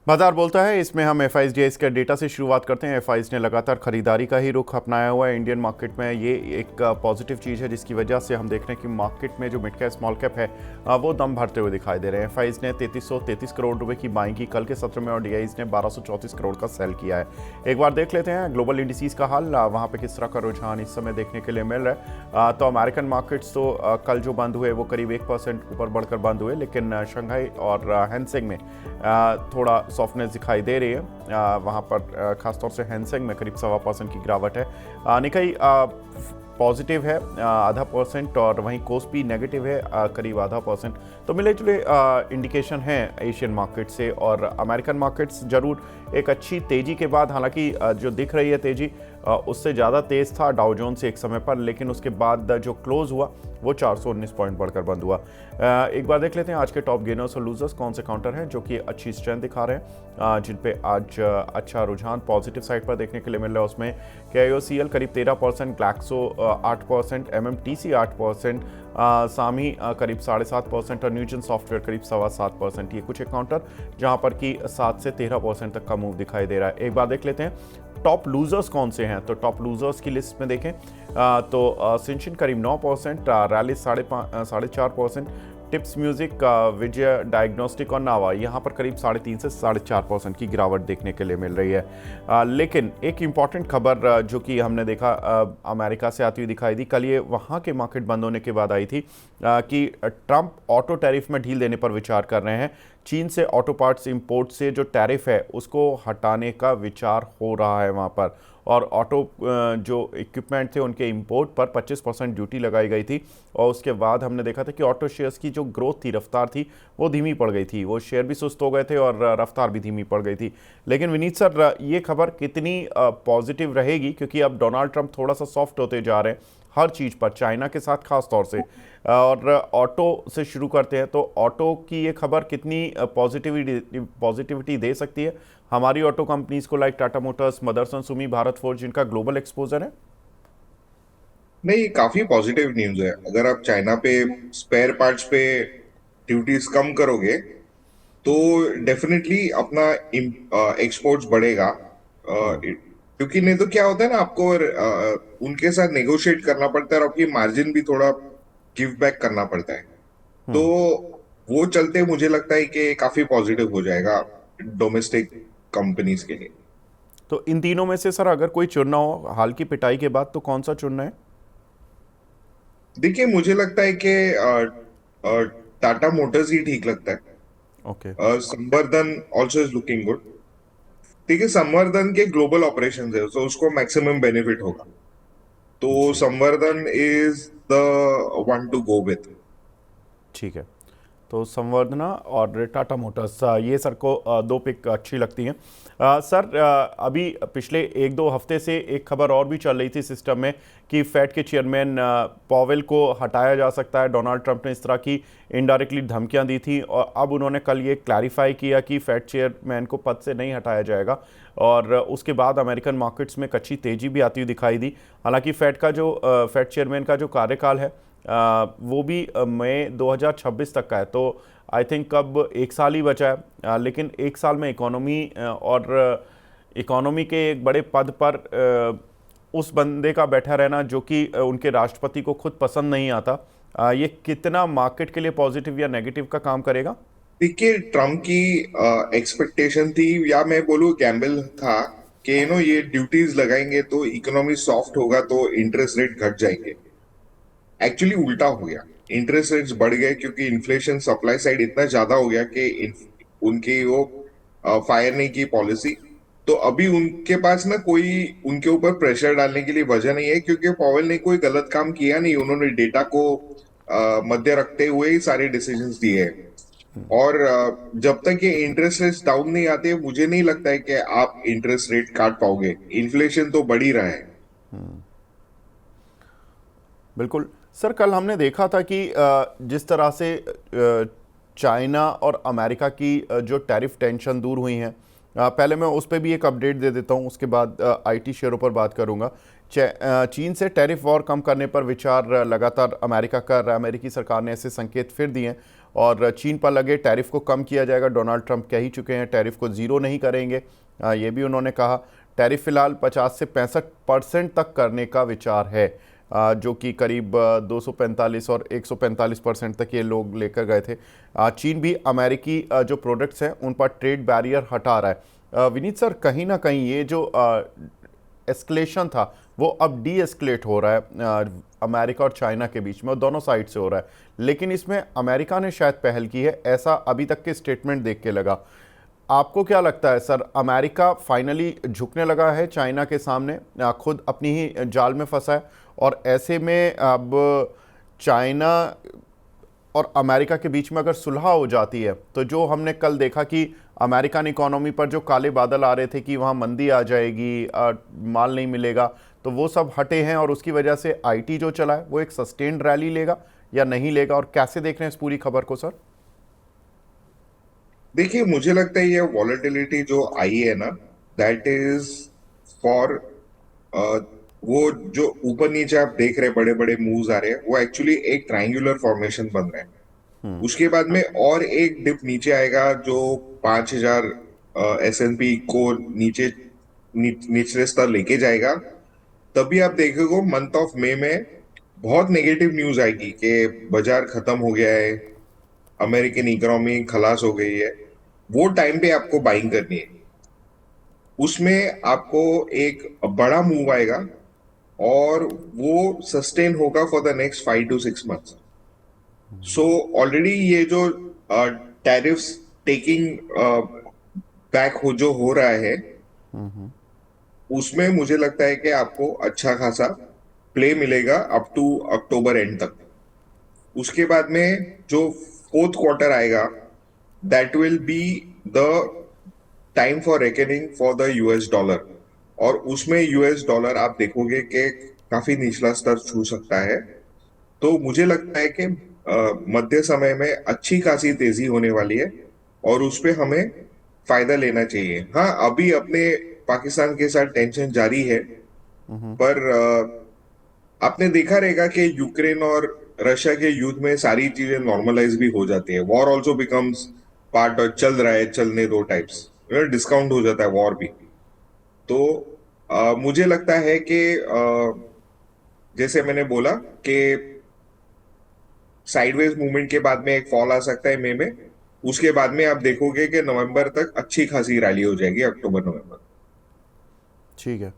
बाजार बोलता है, इसमें हम एफआईएस के डेटा से शुरुआत करते हैं। एफआईएस ने लगातार खरीदारी का ही रुख अपनाया हुआ है इंडियन मार्केट में। ये एक पॉजिटिव चीज़ है जिसकी वजह से हम देख रहे हैं कि मार्केट में जो मिड कैप स्मॉल कैप है वो दम भरते हुए दिखाई दे रहे हैं। एफआईएस ने 3333 करोड़ रुपए की बाइंग की कल के सत्र में और डीआईज ने 1234 करोड़ का सेल किया है। एक बार देख लेते हैं ग्लोबल इंडिसीज का हाल, वहाँ पर किस तरह का रुझान इस समय देखने के लिए मिल रहा है। तो अमेरिकन मार्केट्स तो कल जो बंद हुए वो करीब 1% ऊपर बढ़कर बंद हुए, लेकिन शंघाई और हैंगसेंग में थोड़ा सॉफ्टनेस दिखाई दे रही है। वहाँ पर खासतौर से हैंगसेंग में करीब 1.25% की गिरावट है। निकाई पॉजिटिव है 0.5% और वहीं कोस्पी नेगेटिव है करीब 0.5%। तो मिले जुले इंडिकेशन हैं एशियन मार्केट से। और अमेरिकन मार्केट्स जरूर एक अच्छी तेज़ी के बाद, हालांकि जो दिख रही है तेज़ी उससे ज़्यादा तेज़ था डाउ जोन्स एक समय पर, लेकिन उसके बाद जो क्लोज हुआ वो 419 पॉइंट बढ़कर बंद हुआ। एक बार देख लेते हैं आज के टॉप गेनर्स और लूजर्स कौन से काउंटर हैं जो कि अच्छी स्ट्रेंथ दिखा रहे हैं, जिन पे आज अच्छा रुझान पॉजिटिव साइड पर देखने के लिए मिल रहा है। उसमें KIOCL करीब 13%, ग्लैक्सो 8%, MMTC 8%, सामी करीब 7.5% और न्यूजन सॉफ्टवेयर करीब 7.25%। ये कुछ एक काउंटर जहां पर कि 7 से 13% तक का मूव दिखाई दे रहा है। एक बार देख लेते हैं टॉप लूजर्स कौन से हैं। तो टॉप लूजर्स की लिस्ट में देखें तो सिंशन करीब 9%, रैली 4.5%, टिप्स म्यूजिक, विजय डायग्नोस्टिक और नावा यहाँ पर करीब 3.5 से 4.5% की गिरावट देखने के लिए मिल रही है। लेकिन एक इम्पॉर्टेंट खबर जो कि हमने देखा अमेरिका से आती हुई दिखाई दी, कल ये वहाँ के मार्केट बंद होने के बाद आई थी कि ट्रंप ऑटो टैरिफ में ढील देने पर विचार कर रहे हैं। चीन से ऑटो पार्ट्स इंपोर्ट से जो टैरिफ है उसको हटाने का विचार हो रहा है वहाँ पर। और ऑटो जो इक्विपमेंट थे उनके इंपोर्ट पर 25% ड्यूटी लगाई गई थी। और उसके बाद हमने देखा था कि ऑटो शेयर्स की जो ग्रोथ थी, रफ्तार थी, वो धीमी पड़ गई थी। वो शेयर भी सुस्त हो गए थे और रफ्तार भी धीमी पड़ गई थी। लेकिन विनीत सर, ये खबर कितनी पॉजिटिव रहेगी, क्योंकि अब डोनाल्ड ट्रंप थोड़ा सा सॉफ्ट होते जा रहे हैं हर चीज़ पर, चाइना के साथ खास तौर से। और ऑटो से शुरू करते हैं, तो ऑटो की ये खबर कितनी पॉजिटिविटी दे सकती है हमारी ऑटो कंपनीज को, like Tata Motors, Motherson Sumi, Bharat Forge, जिनका ग्लोबल एक्सपोजर है? नहीं, काफी पॉजिटिव न्यूज है। अगर आप चाइना पे स्पेयर पार्ट्स पे ड्यूटीज कम करोगे तो डेफिनेटली अपना एक्सपोर्ट्स बढ़ेगा। क्योंकि नहीं तो क्या होता है ना, आपको उनके साथ नेगोशिएट करना पड़ता है और आपकी मार्जिन भी थोड़ा गिव बैक करना पड़ता है। तो वो चलते मुझे लगता है कि काफी पॉजिटिव हो जाएगा डोमेस्टिक कंपनीज के लिए। तो इन तीनों में से सर अगर कोई चुनना हो हाल की पिटाई के बाद, तो कौन सा चुनना है? देखिए, मुझे लगता है कि टाटा मोटर्स ही ठीक लगता है। ओके। संवर्धन ऑल्सो इज लुकिंग गुड। ठीक है, संवर्धन के ग्लोबल ऑपरेशन है तो उसको मैक्सिमम बेनिफिट होगा। तो जी, Samvardhana is the one to go with. ठीक है। तो संवर्धना और टाटा मोटर्स, ये सर को दो पिक अच्छी लगती हैं। सर, अभी पिछले 1-2 हफ्ते से एक खबर और भी चल रही थी सिस्टम में कि फेड के चेयरमैन पॉवेल को हटाया जा सकता है। डोनाल्ड ट्रंप ने इस तरह की इनडायरेक्टली धमकियां दी थी और अब उन्होंने कल ये क्लैरिफाई किया कि फेड चेयरमैन को पद से नहीं हटाया जाएगा। और उसके बाद अमेरिकन मार्केट्स में अच्छी तेज़ी भी आती हुई दिखाई दी। हालांकि फेड चेयरमैन का जो कार्यकाल है वो भी मई 2026 तक का है। तो आई थिंक अब 1 साल ही बचा है। लेकिन 1 साल में इकोनॉमी के एक बड़े पद पर उस बंदे का बैठा रहना जो कि उनके राष्ट्रपति को खुद पसंद नहीं आता, ये कितना मार्केट के लिए पॉजिटिव या नेगेटिव का काम करेगा? देखिए, ट्रम्प की एक्सपेक्टेशन थी, या मैं बोलूँ गैम्बल था, कि ये ड्यूटीज लगाएंगे तो इकोनॉमी सॉफ्ट होगा तो इंटरेस्ट रेट घट जाएंगे। एक्चुअली उल्टा हो गया। इंटरेस्ट रेट्स बढ़ गए क्योंकि इन्फ्लेशन सप्लाई साइड इतना ज्यादा हो गया कि उनकी वो फायर नहीं की पॉलिसी। तो अभी उनके पास ना कोई उनके ऊपर प्रेशर डालने के लिए वजह नहीं है, क्योंकि पॉवेल ने कोई गलत काम किया नहीं। उन्होंने डेटा को मध्य रखते हुए ही सारे डिसीजंस दिए हैं। और जब तक ये इंटरेस्ट रेट्स डाउन नहीं आते, मुझे नहीं लगता है कि आप इंटरेस्ट रेट काट पाओगे। इन्फ्लेशन तो बढ़ ही रहा है। बिल्कुल। सर, कल हमने देखा था कि जिस तरह से चाइना और अमेरिका की जो टैरिफ टेंशन दूर हुई हैं, पहले मैं उस पर भी एक अपडेट दे देता हूं, उसके बाद आईटी शेयरों पर बात करूंगा। चीन से टैरिफ वॉर कम करने पर विचार लगातार अमेरिका कर रहा है। अमेरिकी सरकार ने ऐसे संकेत फिर दिए हैं और चीन पर लगे टैरिफ को कम किया जाएगा। डोनाल्ड ट्रंप कह ही चुके हैं टैरिफ को ज़ीरो नहीं करेंगे, ये भी उन्होंने कहा। टैरिफ फिलहाल 50 से 65% तक करने का विचार है, जो कि करीब 245 और 145% तक ये लोग लेकर गए थे। चीन भी अमेरिकी जो प्रोडक्ट्स हैं उन पर ट्रेड बैरियर हटा रहा है। विनीत सर, कहीं ना कहीं ये जो एस्केलेशन था वो अब डी एस्केलेट हो रहा है अमेरिका और चाइना के बीच में, और दोनों साइड से हो रहा है, लेकिन इसमें अमेरिका ने शायद पहल की है, ऐसा अभी तक के स्टेटमेंट देख के लगा। आपको क्या लगता है सर, अमेरिका फाइनली झुकने लगा है चाइना के सामने, खुद अपनी ही जाल में फंसा है, और ऐसे में अब चाइना और अमेरिका के बीच में अगर सुलह हो जाती है तो जो हमने कल देखा कि अमेरिकन इकोनॉमी पर जो काले बादल आ रहे थे कि वहाँ मंदी आ जाएगी, माल नहीं मिलेगा, तो वो सब हटे हैं, और उसकी वजह से आईटी जो चला है वो एक सस्टेन्ड रैली लेगा या नहीं लेगा, और कैसे देख रहे हैं इस पूरी खबर को सर? देखिए, मुझे लगता है ये वॉलेटिलिटी जो आई है ना, दैट इज फॉर वो जो ऊपर नीचे आप देख रहे बड़े बड़े मूव्स आ रहे हैं, वो एक्चुअली एक ट्रायंगुलर फॉर्मेशन बन रहे हैं। उसके बाद में और एक डिप नीचे आएगा जो 5000 S&P को नीचे निचले स्तर लेके जाएगा। तभी आप देखोगे मंथ ऑफ मई में बहुत नेगेटिव न्यूज आएगी कि बाजार खत्म हो गया है, अमेरिकन इकोनॉमी खलास हो गई है। वो टाइम पे आपको बाइंग करनी है, उसमें आपको एक बड़ा मूव आएगा और वो सस्टेन होगा for the next 5 to 6 months। So already ये जो टैरिफ्स टेकिंग बैक हो रहा है, उसमें मुझे लगता है कि आपको अच्छा खासा प्ले मिलेगा अप टू अक्टूबर एंड तक। उसके बाद में जो फोर्थ क्वार्टर आएगा, that will be the time for reckoning for the US dollar, और उसमें यूएस डॉलर आप देखोगे कि काफी निचला स्तर छू सकता है। तो मुझे लगता है कि मध्य समय में अच्छी खासी तेजी होने वाली है, और उस पे हमें फायदा लेना चाहिए। हाँ, अभी अपने पाकिस्तान के साथ टेंशन जारी है, पर आपने देखा रहेगा कि यूक्रेन और रशिया के युद्ध में सारी चीजें नॉर्मलाइज भी हो जाती है। वॉर ऑल्सो बिकम्स पार्ट, और चल रहा है, चलने दो टाइप्स, डिस्काउंट हो जाता है वॉर भी। तो मुझे लगता है कि जैसे मैंने बोला कि साइडवेज मूवमेंट के बाद में एक फॉल आ सकता है मई में। उसके बाद में आप देखोगे कि नवंबर तक अच्छी खासी रैली हो जाएगी, अक्टूबर नवंबर। ठीक है,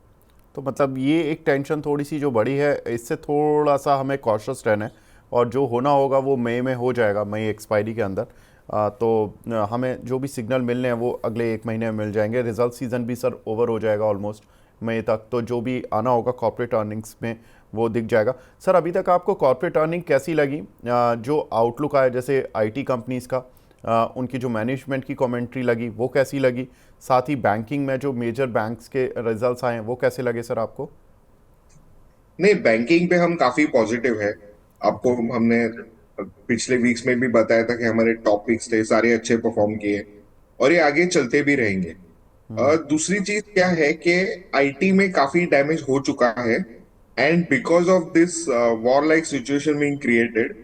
तो मतलब ये एक टेंशन थोड़ी सी जो बड़ी है, इससे थोड़ा सा हमें कॉशियस रहना है, और जो होना होगा वो मई में हो जाएगा, मई एक्सपायरी के अंदर। तो हमें जो भी सिग्नल मिलने हैं वो अगले एक महीने में मिल जाएंगे। रिजल्ट सीज़न भी सर ओवर हो जाएगा ऑलमोस्ट मई तक, तो जो भी आना होगा कॉर्पोरेट अर्निंग्स में वो दिख जाएगा। सर, अभी तक आपको कॉर्पोरेट अर्निंग कैसी लगी? जो आउटलुक आया जैसे आईटी कंपनीज़ का, उनकी जो मैनेजमेंट की कमेंट्री लगी वो कैसी लगी? साथ ही बैंकिंग में जो मेजर बैंक्स के रिजल्ट्स आए हैं वो कैसे लगे सर आपको? नहीं, बैंकिंग पे हम काफी पॉजिटिव है। आपको हमने पिछले वीक्स में भी बताया था कि हमारे टॉप पिक्स थे, सारे अच्छे परफॉर्म किए, और ये आगे चलते भी रहेंगे। दूसरी चीज क्या है कि आईटी में काफी डैमेज हो चुका है, and because of this war like situation being created,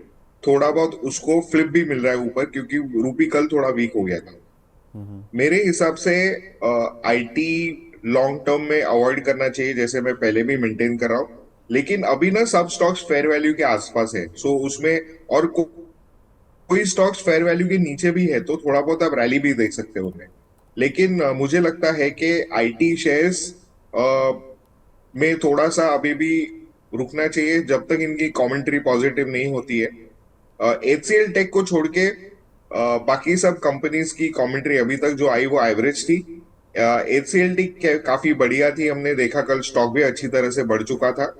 थोड़ा बहुत उसको फ्लिप भी मिल रहा है ऊपर, क्योंकि रूपी कल थोड़ा वीक हो गया था। मेरे हिसाब से आईटी लॉन्ग टर्म में अवॉइड करना चाहिए, जैसे मैं पहले भी मेंटेन कर रहा हूँ। लेकिन अभी ना सब स्टॉक्स फेयर वैल्यू के आसपास है, सो उसमें और कोई स्टॉक्स फेयर वैल्यू के नीचे भी है तो थोड़ा बहुत आप रैली भी देख सकते हो उनमें। लेकिन मुझे लगता है कि आईटी शेयर्स में थोड़ा सा अभी भी रुकना चाहिए जब तक इनकी कमेंट्री पॉजिटिव नहीं होती है। एचसीएल टेक को छोड़ के बाकी सब कंपनीज की कमेंट्री अभी तक जो आई वो एवरेज थी। एचसीएल टेक काफी बढ़िया थी, हमने देखा कल स्टॉक भी अच्छी तरह से बढ़ चुका था,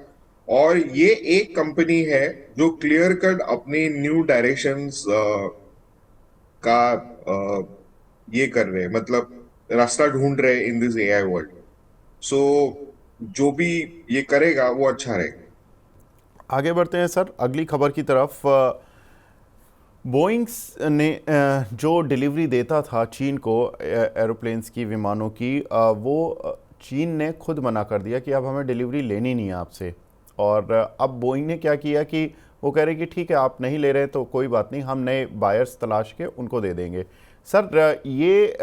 और ये एक कंपनी है जो क्लियर कट अपनी न्यू डायरेक्शंस का ये कर रहे हैं, मतलब रास्ता ढूंढ रहे हैं इन दिस एआई वर्ल्ड। सो जो भी ये करेगा वो अच्छा रहेगा। आगे बढ़ते हैं सर अगली खबर की तरफ। बोइंग्स ने जो डिलीवरी देता था चीन को एरोप्लेन्स की, विमानों की, वो चीन ने खुद मना कर दिया कि अब हमें डिलीवरी लेनी नहीं है आपसे। और अब बोइंग ने क्या किया कि वो कह रहे कि ठीक है आप नहीं ले रहे तो कोई बात नहीं, हम नए बायर्स तलाश के उनको दे देंगे। सर ये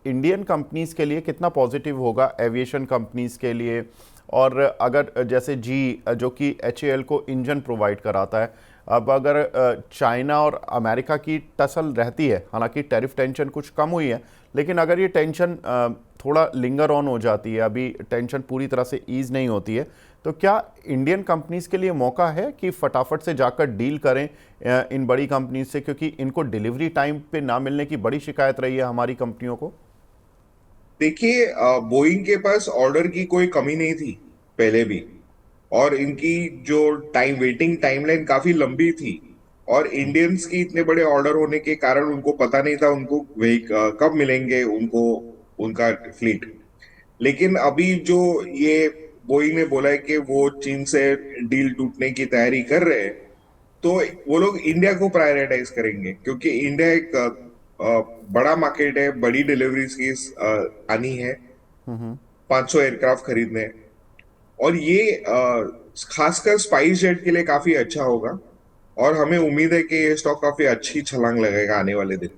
इंडियन कंपनीज़ के लिए कितना पॉजिटिव होगा, एविएशन कंपनीज़ के लिए? और अगर जैसे जी जो कि एचएएल को इंजन प्रोवाइड कराता है, अब अगर चाइना और अमेरिका की टसल रहती है, हालांकि टैरिफ टेंशन कुछ कम हुई है, लेकिन अगर ये टेंशन थोड़ा लिंगर ऑन हो जाती है, अभी टेंशन पूरी तरह से ईज नहीं होती है, तो क्या इंडियन कंपनीज के लिए मौका है कि फटाफट से जाकर डील करें इन बड़ी कंपनीज से, क्योंकि इनको डिलीवरी टाइम पे ना मिलने की बड़ी शिकायत रही है हमारी कंपनियों को? देखिए, बोइंग के पास ऑर्डर की कोई कमी नहीं थी पहले भी, और इनकी जो वेटिंग टाइमलाइन काफी लंबी थी, और इंडियंस की इतने बड़े ऑर्डर होने के कारण उनको पता नहीं था उनको कब मिलेंगे उनको उनका फ्लीट। लेकिन अभी जो ये बोइंग ने बोला है कि वो चीन से डील टूटने की तैयारी कर रहे हैं, तो वो लोग इंडिया को प्रायोरिटाइज करेंगे, क्योंकि इंडिया एक बड़ा मार्केट है, बड़ी डिलीवरीज की आनी है, 500 एयरक्राफ्ट खरीदने हैं। और ये खासकर स्पाइस जेट के लिए काफी अच्छा होगा, और हमें उम्मीद है कि ये स्टॉक काफी अच्छी छलांग लगेगा आने वाले दिन।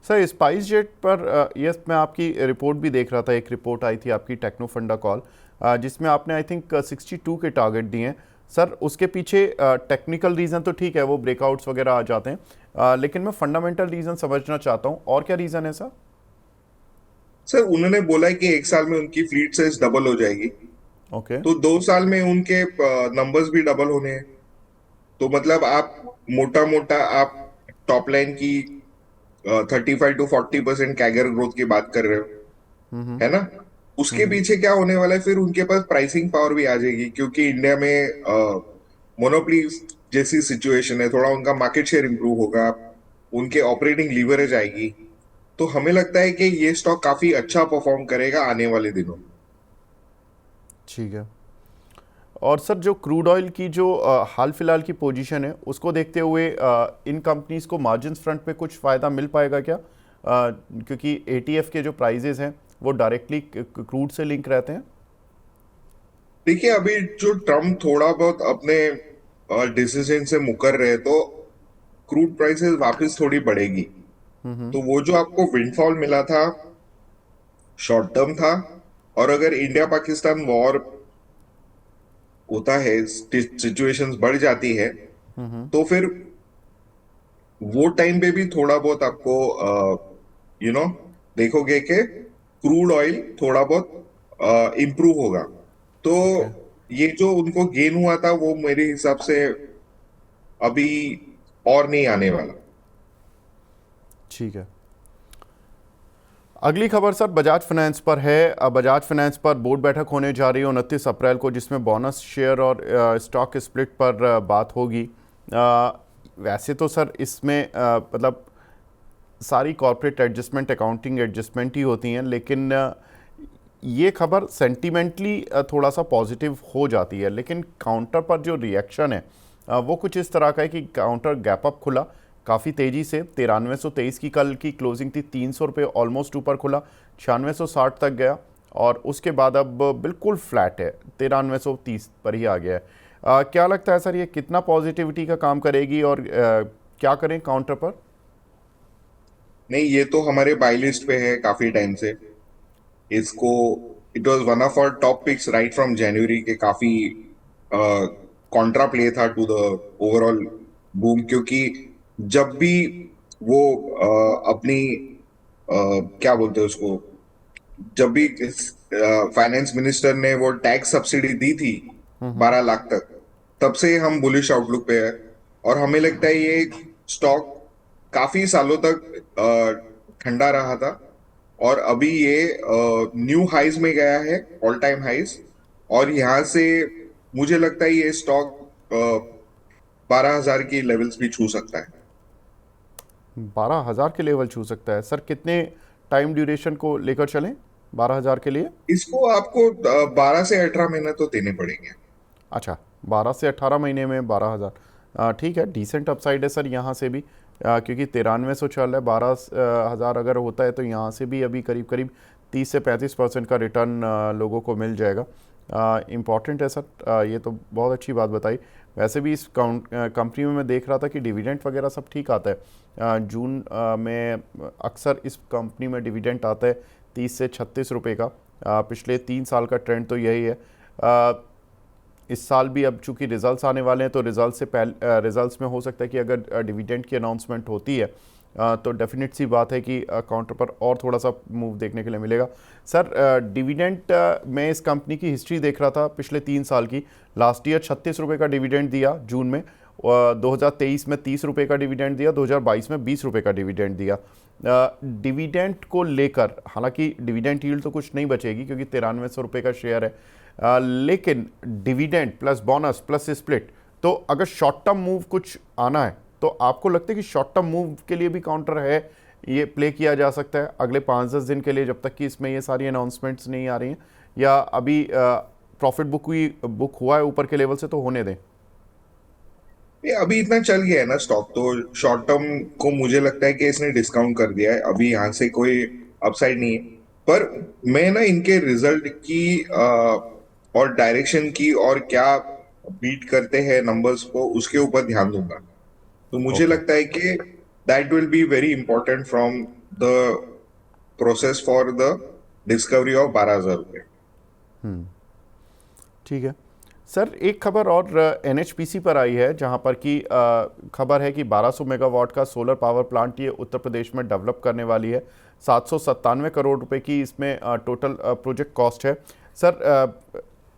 सर स्पाइस जेट पर यस, मैं आपकी रिपोर्ट भी देख रहा था, एक रिपोर्ट आई थी आपकी टेक्नो फंडा कॉल, जिसमें आपने आई थिंक 62 के टारगेट दिए हैं। सर उसके पीछे टेक्निकल रीज़न तो ठीक है, वो ब्रेकआउट्स वगैरह आ जाते हैं, लेकिन मैं फंडामेंटल रीज़न समझना चाहता हूँ, और क्या रीज़न है सर? सर उन्होंने बोला है कि एक साल में उनकी फ्लीट साइज डबल हो जाएगी, ओके। तो 2 साल में उनके नंबर्स भी डबल होने हैं। तो मतलब आप मोटा मोटा आप टॉप लाइन की 35 to 40% कैगर ग्रोथ की बात कर रहे हो, है ना? उसके पीछे क्या होने वाला है, फिर उनके पास प्राइसिंग पावर भी आ जाएगी, क्योंकि इंडिया में मोनोपोली जैसी सिचुएशन है, थोड़ा उनका मार्केट शेयर इंप्रूव होगा, उनके ऑपरेटिंग लीवरेज आएगी। तो हमें लगता है कि ये स्टॉक काफी अच्छा परफॉर्म करेगा आने वाले दिनों में। ठीक है। और सर जो क्रूड ऑयल की जो हाल फिलहाल की पोजीशन है उसको देखते हुए इन कंपनीज को मार्जिन फ्रंट पे कुछ फ़ायदा मिल पाएगा क्या? क्योंकि एटीएफ के जो प्राइजेस हैं वो डायरेक्टली क्रूड से लिंक रहते हैं। देखिए, अभी जो ट्रम्प थोड़ा बहुत अपने डिसीजन से मुकर रहे, तो क्रूड प्राइसेस वापस थोड़ी बढ़ेगी। तो वो जो आपको विंडफॉल मिला था, शॉर्ट टर्म था। और अगर इंडिया पाकिस्तान वॉर होता है, सिचुएशंस बढ़ जाती है, तो फिर वो टाइम पे भी थोड़ा बहुत आपको यू नो देखोगे कि क्रूड ऑयल थोड़ा बहुत इम्प्रूव होगा। तो ओके। ये जो उनको गेन हुआ था, वो मेरे हिसाब से अभी और नहीं आने वाला। ठीक है। अगली खबर सर बजाज फाइनेंस पर है। बजाज फाइनेंस पर बोर्ड बैठक होने जा रही है 29 अप्रैल को, जिसमें बोनस शेयर और स्टॉक स्प्लिट पर बात होगी। वैसे तो सर इसमें मतलब सारी कॉर्पोरेट एडजस्टमेंट अकाउंटिंग एडजस्टमेंट ही होती हैं, लेकिन ये खबर सेंटिमेंटली थोड़ा सा पॉजिटिव हो जाती है, लेकिन काउंटर पर जो रिएक्शन है वो कुछ इस तरह का है कि काउंटर गैप अप खुला काफ़ी तेज़ी से। 9323 की कल की क्लोजिंग थी, 300 रुपये ऑलमोस्ट ऊपर खुला, 9660 तक गया, और उसके बाद अब बिल्कुल फ्लैट है, 9330 पर ही आ गया है। क्या लगता है सर ये कितना पॉजिटिविटी का काम करेगी, और क्या करें काउंटर पर? नहीं, ये तो हमारे बाई लिस्ट पे है काफी टाइम से। इसको it was one of our top picks right from जनवरी के। काफी कॉन्ट्रा प्ले था टू द ओवरऑल बूम, क्योंकि जब भी वो अपनी क्या बोलते हैं उसको, जब भी फाइनेंस मिनिस्टर ने वो टैक्स सब्सिडी दी थी 12 लाख तक, तब से हम बुलिश आउटलुक पे है। और हमें लगता है ये स्टॉक काफी सालों तक ठंडा रहा था, और अभी ये न्यू हाइज में गया है, ऑल टाइम हाइज। और यहाँ से मुझे लगता है ये स्टॉक 12,000 की लेवल्स भी छू सकता है। 12,000 के लेवल छू सकता है सर? कितने टाइम ड्यूरेशन को लेकर चलें 12,000 के लिए? इसको आपको 12 से 18 महीने तो देने पड़ेंगे। अच्छा, 12 से 18 महीने में 12,000, ठीक है, डिसेंट अपसाइड है सर यहाँ से भी, क्योंकि 9300 चल रहा है, 12,000 अगर होता है तो यहाँ से भी अभी करीब करीब 30 से 35% का रिटर्न लोगों को मिल जाएगा। इम्पॉर्टेंट है सर, ये तो बहुत अच्छी बात बताई। वैसे भी इस कंपनी में मैं देख रहा था कि डिविडेंड वगैरह सब ठीक आता है। जून में अक्सर इस कंपनी में डिविडेंड आता है 30 से 36 रुपए का। पिछले 3 साल का ट्रेंड तो यही है। इस साल भी अब चूंकि रिजल्ट्स आने वाले हैं तो रिजल्ट से पहले रिजल्ट्स में हो सकता है कि अगर डिविडेंड की अनाउंसमेंट होती है तो डेफिनेट सी बात है कि काउंटर पर और थोड़ा सा मूव देखने के लिए मिलेगा। सर, डिविडेंड मैं इस कंपनी की हिस्ट्री देख रहा था पिछले 3 साल की। लास्ट ईयर 36 रुपये का डिविडेंड दिया जून में, 2023 में 30 रुपये का डिविडेंड दिया, 2022 में 20 रुपये का डिविडेंड दिया। डिविडेंड को लेकर हालांकि डिविडेंड यील्ड तो कुछ नहीं बचेगी क्योंकि 9300 रुपये का शेयर है, लेकिन dividend plus bonus plus split, तो अगर शॉर्ट टर्म मूव कुछ आना है तो आपको लगता है कि शॉर्ट टर्म मूव के लिए भी काउंटर है, ये प्ले किया जा सकता है अगले 5-10 दिन के लिए जब तक कि इसमें ये सारी अनाउंसमेंट्स नहीं आ रही हैं, या अभी प्रॉफिट बुक हुआ है ऊपर के लेवल से तो होने दें? ये अभी इतना चल गया है ना स्टॉक, तो शॉर्ट टर्म को मुझे लगता है कि इसने डिस्काउंट कर दिया है, अभी यहाँ से कोई अपसाइड नहीं है। पर मैं ना इनके रिजल्ट की और डायरेक्शन की और क्या बीट करते हैं नंबर्स को, उसके ऊपर ध्यान दूंगा। तो मुझे ओके। लगता है कि that will be very important from the process for the discovery of 12,000 रुपये। ठीक है सर, एक खबर और एनएचपीसी पर आई है जहां पर कि खबर है कि 1200 मेगावाट का सोलर पावर प्लांट ये उत्तर प्रदेश में डेवलप करने वाली है। 797 करोड़ रुपए की इसमें टोटल प्रोजेक्ट कॉस्ट है। सर,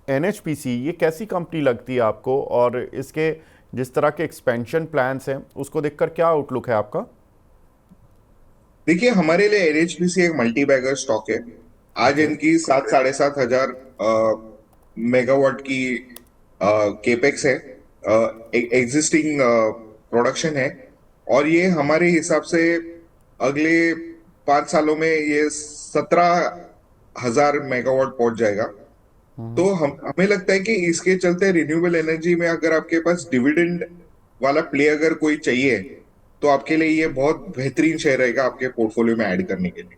एनएचपीसी ये कैसी कंपनी लगती है आपको, और इसके जिस तरह के एक्सपेंशन प्लान्स हैं उसको देखकर क्या आउटलुक है आपका? देखिए, हमारे लिए एनएचपीसी एक मल्टी बैगर स्टॉक है। आज ओके। इनकी 7-7.5 हजार मेगावाट की केपेक्स है, एग्जिस्टिंग प्रोडक्शन है। और ये हमारे हिसाब से अगले 5 सालों में ये 17,000 मेगावाट पहुंच जाएगा। तो हम हमें लगता है कि इसके चलते रिन्यूएबल एनर्जी में अगर आपके पास डिविडेंड वाला प्ले अगर कोई चाहिए, तो आपके लिए ये बहुत बेहतरीन शेयर रहेगा आपके पोर्टफोलियो में ऐड करने के लिए।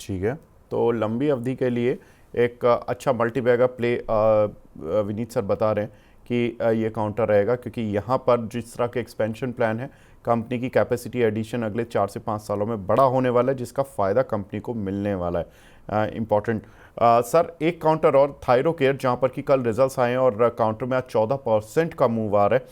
ठीक है, तो लंबी अवधि के लिए एक अच्छा मल्टीबैगर प्ले विनीत सर बता रहे हैं कि ये काउंटर रहेगा, क्योंकि यहाँ पर जिस तरह के एक्सपेंशन प्लान है, कंपनी की कैपेसिटी एडिशन अगले 4 से 5 सालों में बड़ा होने वाला है जिसका फ़ायदा कंपनी को मिलने वाला है। इम्पॉर्टेंट सर, एक काउंटर और थायरोकेयर, जहाँ पर कि कल रिजल्ट्स आए हैं और काउंटर में आज 14% का मूव आ रहा है।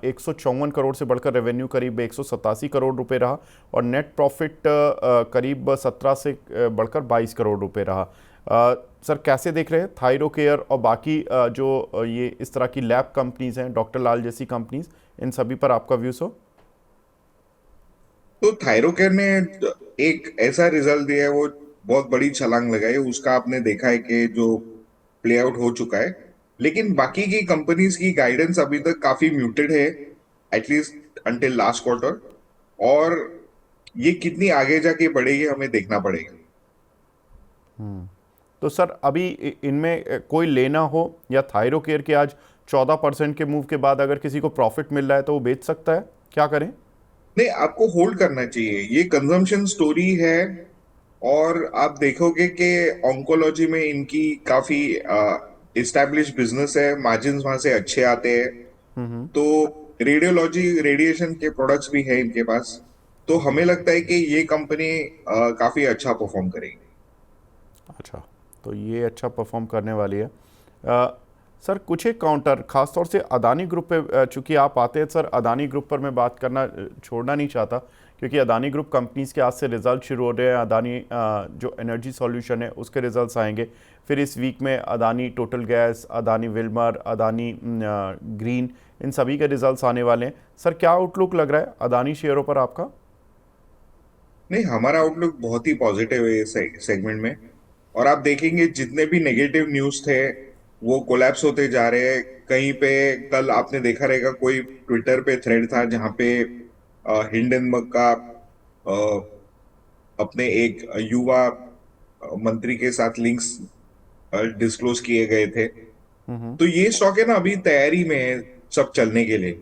154 करोड़ से बढ़कर रेवेन्यू करीब 187 करोड़ रुपए रहा, और नेट प्रॉफिट करीब 17 से बढ़कर 22 करोड़ रुपए रहा। सर, कैसे देख रहे हैं थायरोकेयर और बाकी ये इस तरह की लैब कंपनीज हैं, डॉक्टर लाल जैसी कंपनीज, इन सभी पर आपका व्यूज हो? तो थायरोकेयर ने एक ऐसा रिजल्ट दिया है, वो बहुत बड़ी छलांग लगाई है, उसका आपने देखा है कि जो प्ले आउट हो चुका है। लेकिन बाकी की कंपनीज की गाइडेंस अभी तक काफी म्यूटेड है, एटलीस्ट अंटिल लास्ट क्वार्टर। और ये कितनी आगे जाके बढ़ेगी हमें देखना पड़ेगा। तो सर, अभी इनमें कोई लेना हो, या थायरोकेयर के आज 14% के मूव के बाद अगर किसी को प्रॉफिट मिल रहा है तो वो बेच सकता है, क्या करें? नहीं, आपको होल्ड करना चाहिए, ये कंजम्पशन स्टोरी है। और आप देखोगे कि ऑन्कोलॉजी में इनकी काफी इस्टेब्लिश बिजनेस है, मार्जिन वहां से अच्छे आते हैं। तो रेडियोलॉजी रेडिएशन के प्रोडक्ट्स भी है इनके पास। तो ओके। हमें लगता है कि ये कंपनी काफी अच्छा परफॉर्म करेगी। अच्छा, तो ये अच्छा परफॉर्म करने वाली है। सर, कुछ एक काउंटर खासतौर से अदानी ग्रुप पे, चूंकि आप आते हैं सर, अदानी ग्रुप पर मैं बात करना छोड़ना नहीं चाहता, क्योंकि अदानी ग्रुप कंपनीज के आज से रिजल्ट शुरू हो रहे हैं। अदानी जो एनर्जी सॉल्यूशन है उसके रिजल्ट्स आएंगे, फिर इस वीक में Adani Total Gas, Adani Wilmar, Adani Green, इन सभी के रिजल्ट्स आने वाले हैं। सर, क्या आउटलुक लग रहा है अदानी शेयरों पर आपका? नहीं, हमारा आउटलुक बहुत ही पॉजिटिव है इस सेगमेंट में। और आप देखेंगे जितने भी नेगेटिव न्यूज थे वो कोलैप्स होते जा रहे हैं कहीं पे। कल आपने देखा रहेगा, कोई ट्विटर पे थ्रेड था जहां पे हिंडनबर्ग का अपने एक युवा मंत्री के साथ लिंक्स डिस्क्लोज किए गए थे। तो ये स्टॉक है ना, अभी तैयारी में है सब चलने के लिए।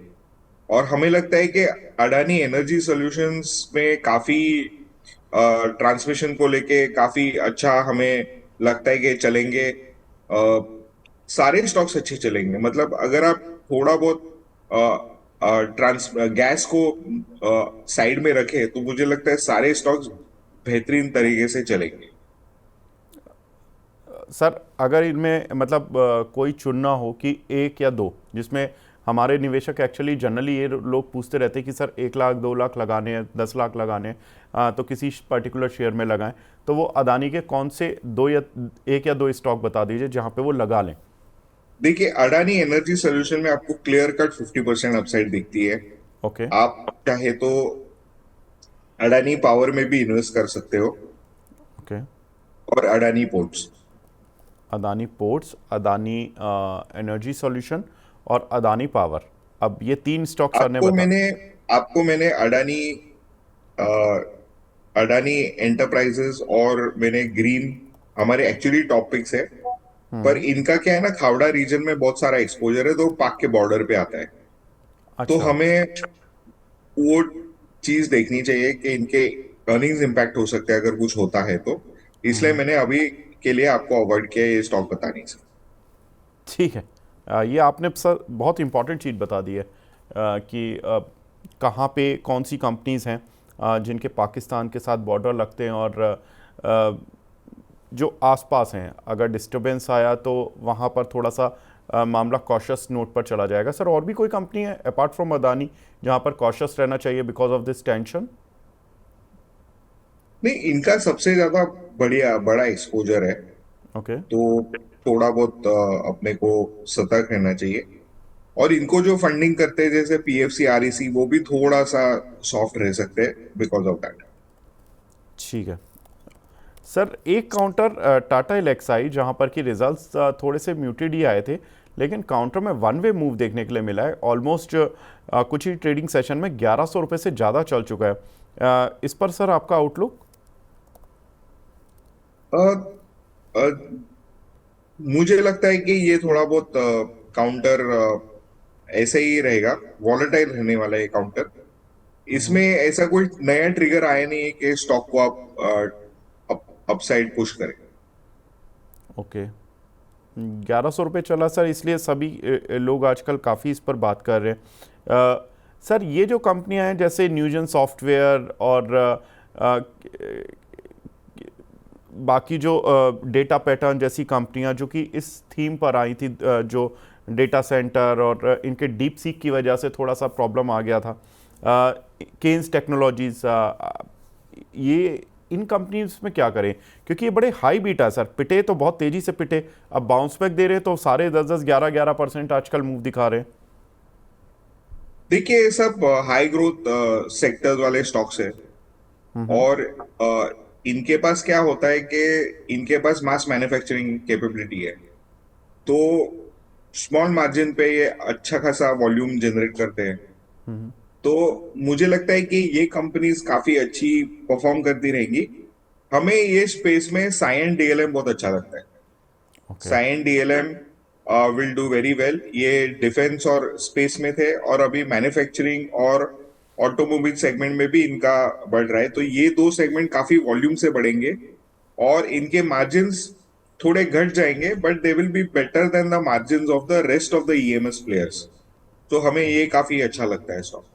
और हमें लगता है कि अडानी एनर्जी सॉल्यूशंस में काफी ट्रांसमिशन को लेके काफी अच्छा हमें लगता है कि चलेंगे। सारे स्टॉक्स अच्छे चलेंगे। मतलब अगर आप थोड़ा बहुत ट्रांस गैस को साइड में रखें तो मुझे लगता है सारे स्टॉक्स बेहतरीन तरीके से चलेंगे। सर अगर इनमें मतलब कोई चुनना हो कि एक या दो, जिसमें हमारे निवेशक एक्चुअली जनरली ये लोग पूछते रहते हैं कि सर 1 लाख 2 लाख लगाने हैं, 10 लाख लगाने हैं, तो किसी पर्टिकुलर शेयर में लगाएं, तो वो अदानी के कौन से दो या एक या दो स्टॉक बता दीजिए जहां पे वो लगा लें। देखिए, अडानी एनर्जी सोल्यूशन में आपको क्लियर कट 50% अपसाइड दिखती है। ओके। आप चाहे तो अडानी पावर में भी इन्वेस्ट कर सकते हो, ओके। और Adani ports. Adani ports, Adani energy solution और अदानी पावर, अब ये 3 स्टॉक सर ने आपको बता। मैंने आपको मैंने अडानी अ, अडानी एंटरप्राइजेस और मैंने ग्रीन, हमारे एक्चुअली टॉपिक्स है, पर इनका क्या है ना, खावड़ा रीजन में बहुत सारा एक्सपोजर है तो पाक के बॉर्डर पे आता है। तो अच्छा। हमें वो चीज देखनी चाहिए कि इनके अर्निंग्स इंपैक्ट हो सकते हैं अगर कुछ होता है तो। इसलिए मैंने अभी के लिए आपको अवॉइड किया ये स्टॉक बताने से। ठीक है। ये आपने सर बहुत इंपॉर्टेंट चीज़ बता दी है कि कहाँ पे कौन सी कंपनीज़ हैं जिनके पाकिस्तान के साथ बॉर्डर लगते हैं, और जो आसपास हैं अगर डिस्टरबेंस आया तो वहाँ पर थोड़ा सा मामला कॉशस नोट पर चला जाएगा। सर और भी कोई कंपनी है अपार्ट फ्रॉम अदानी जहाँ पर कॉशस रहना चाहिए बिकॉज ऑफ दिस टेंशन? नहीं, इनका सबसे ज्यादा बढ़िया बड़ा एक्सपोजर है, ओके। तो थोड़ा बहुत अपने को सतर्क रहना चाहिए। और इनको जो फंडिंग करते हैं जैसे पीएफसी आरईसी, वो भी थोड़ा सा सॉफ्ट रह सकते हैं बिकॉज ऑफ दैट। ठीक है सर। एक काउंटर टाटा एलेक्साई जहाँ पर कि रिजल्ट्स थोड़े से म्यूटेड ही आए थे, लेकिन काउंटर में वन वे मूव देखने के लिए मिला है। ऑलमोस्ट कुछ ही ट्रेडिंग सेशन में 1100 रुपये से ज़्यादा चल चुका है। इस पर सर आपका आउटलुक? मुझे लगता है कि ये थोड़ा बहुत काउंटर ऐसे ही रहेगा, वॉलेटाइल रहने वाला है काउंटर। इसमें ऐसा कोई नया ट्रिगर आया नहीं है कि स्टॉक को आप अपसाइड पुश करें। ओके। 1100 रुपये चला सर, इसलिए सभी लोग आजकल काफ़ी इस पर बात कर रहे हैं। सर ये जो कंपनियां हैं जैसे न्यूजन सॉफ्टवेयर और बाकी जो डेटा पैटर्न जैसी कंपनियां जो कि इस थीम पर आई थी, जो डेटा सेंटर और इनके डीप सीक की वजह से थोड़ा सा प्रॉब्लम आ गया था, केन्स टेक्नोलॉजीज, ये इन कंपनीज में क्या करें? क्योंकि ये बड़े हाई बीटा है सर, पिटे तो बहुत तेजी से पिटे, अब बाउंस बैक दे रहे हैं तो सारे 10-10 11-11% आजकल मूव दिखा रहे हैं। देखिए, ये सब हाई ग्रोथ सेक्टर्स वाले स्टॉक्स है, और इनके पास क्या होता है कि इनके पास मास मैन्युफैक्चरिंग कैपेबिलिटी है, तो स्मॉल मार्जिन पे ये अच्छा खासा वॉल्यूम जनरेट करते हैं। तो मुझे लगता है कि ये कंपनीज काफी अच्छी परफॉर्म करती रहेंगी। हमें ये स्पेस में साइन डीएलएम बहुत अच्छा लगता है। Okay. Cyient DLM will do very well. ये डिफेंस और स्पेस में थे, और अभी मैन्युफैक्चरिंग और ऑटोमोबाइल सेगमेंट में भी इनका बढ़ रहा है, तो ये दो सेगमेंट काफी वॉल्यूम से बढ़ेंगे, और इनके मार्जिन्स थोड़े घट जाएंगे, but they will be better than the margins of the rest of the EMS players. तो हमें ये काफी अच्छा लगता है स्टॉक।